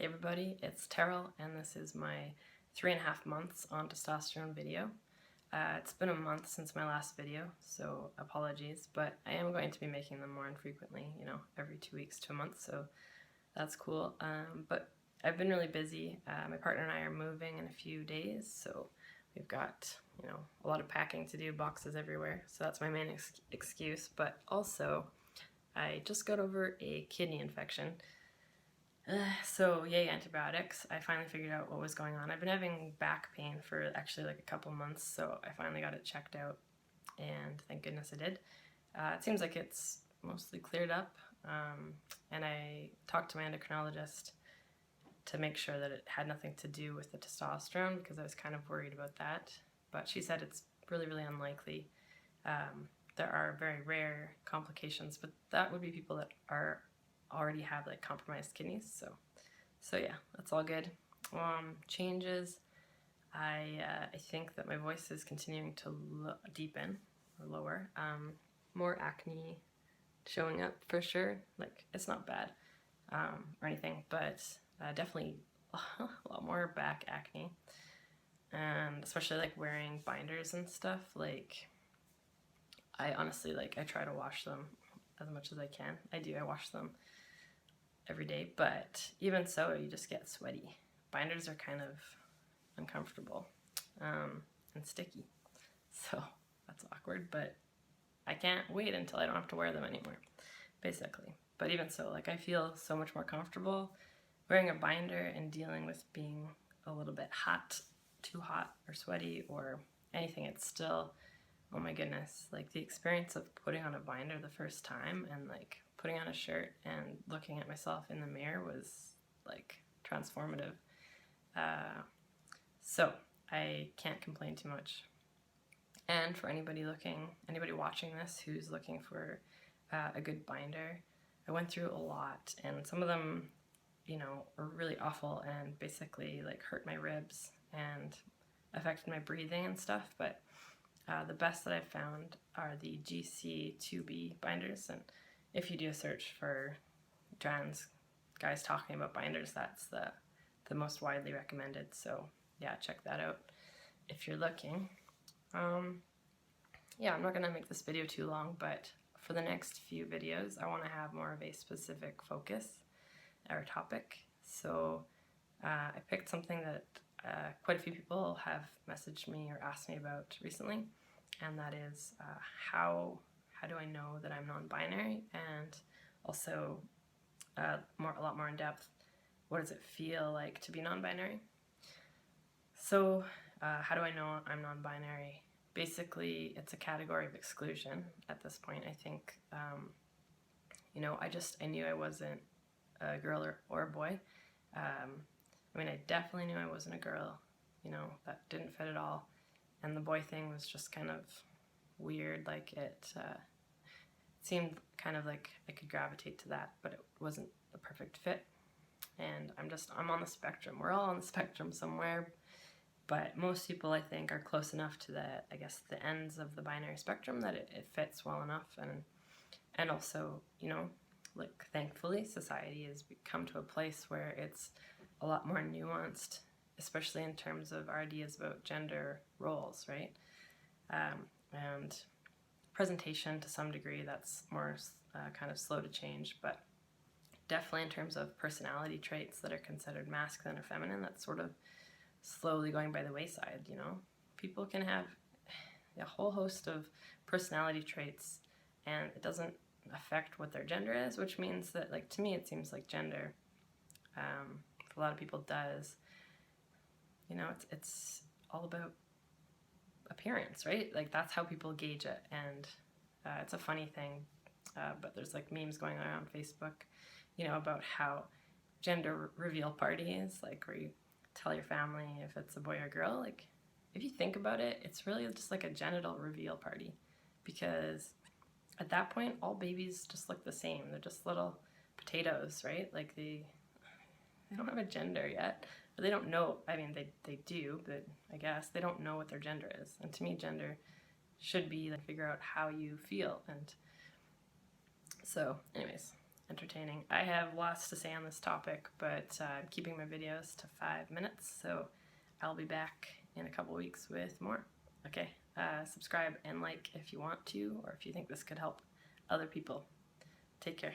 Hey everybody, it's Terrell and this is my 3.5 months on testosterone video. It's been a month since my last video, so apologies, but I am going to be making them more infrequently, every 2 weeks to a month, so that's cool. But I've been really busy. My partner and I are moving in a few days, so we've got, a lot of packing to do, boxes everywhere, so that's my main excuse. But also, I just got over a kidney infection. So yay antibiotics. I finally figured out what was going on. I've been having back pain for actually like a couple months, so I finally got it checked out, and thank goodness I did. It seems like it's mostly cleared up, and I talked to my endocrinologist to make sure that it had nothing to do with the testosterone, because I was kind of worried about that, but she said it's really, really unlikely. There are very rare complications, but that would be people that already have like compromised kidneys, so yeah, that's all good. Changes, I think that my voice is continuing to deepen or lower. More acne showing up for sure. Like, it's not bad or anything, but definitely a lot more back acne, and especially like wearing binders and stuff. Like, I honestly, I try to wash them as much as I can. I wash them every day, but even so, you just get sweaty. Binders are kind of uncomfortable and sticky, so that's awkward, but I can't wait until I don't have to wear them anymore, basically. But even so, I feel so much more comfortable wearing a binder and dealing with being a little bit hot, too hot or sweaty or anything. It's still, oh my goodness, the experience of putting on a binder the first time and putting on a shirt and looking at myself in the mirror was transformative. So I can't complain too much. And for anybody watching this who's looking for a good binder, I went through a lot, and some of them, were really awful and basically hurt my ribs and affected my breathing and stuff, but the best that I've found are the GC2B binders, and if you do a search for trans guys talking about binders, that's the most widely recommended, so yeah, check that out if you're looking. Yeah, I'm not going to make this video too long, but for the next few videos I want to have more of a specific focus or topic, so I picked something that quite a few people have messaged me or asked me about recently, and that is how do I know that I'm non-binary, and also a lot more in depth, what does it feel like to be non-binary? So how do I know I'm non-binary? Basically, it's a category of exclusion at this point. I think I knew I wasn't a girl or a boy. I definitely knew I wasn't a girl, that didn't fit at all, and the boy thing was just kind of weird. It seemed kind of like I could gravitate to that, but it wasn't the perfect fit, and I'm on the spectrum. We're all on the spectrum somewhere, but most people, I think, are close enough to the ends of the binary spectrum that it fits well enough, and also, thankfully, society has come to a place where it's a lot more nuanced, especially in terms of our ideas about gender roles, right? And presentation to some degree, that's more kind of slow to change, but definitely in terms of personality traits that are considered masculine or feminine, that's sort of slowly going by the wayside. People can have a whole host of personality traits and it doesn't affect what their gender is, which means that, to me, it seems like gender, for a lot of people, does. It's all about appearance, right? That's how people gauge it, and it's a funny thing, but there's memes going around Facebook, about how gender reveal parties, where you tell your family if it's a boy or girl. If you think about it, it's really just a genital reveal party, because at that point all babies just look the same. They're just little potatoes, right? They don't have a gender yet, or they don't know. They do, but I guess they don't know what their gender is. And to me, gender should be figure out how you feel. And so anyways, entertaining. I have lots to say on this topic, but I'm keeping my videos to 5 minutes, so I'll be back in a couple weeks with more. Okay, subscribe and like if you want to, or if you think this could help other people. Take care.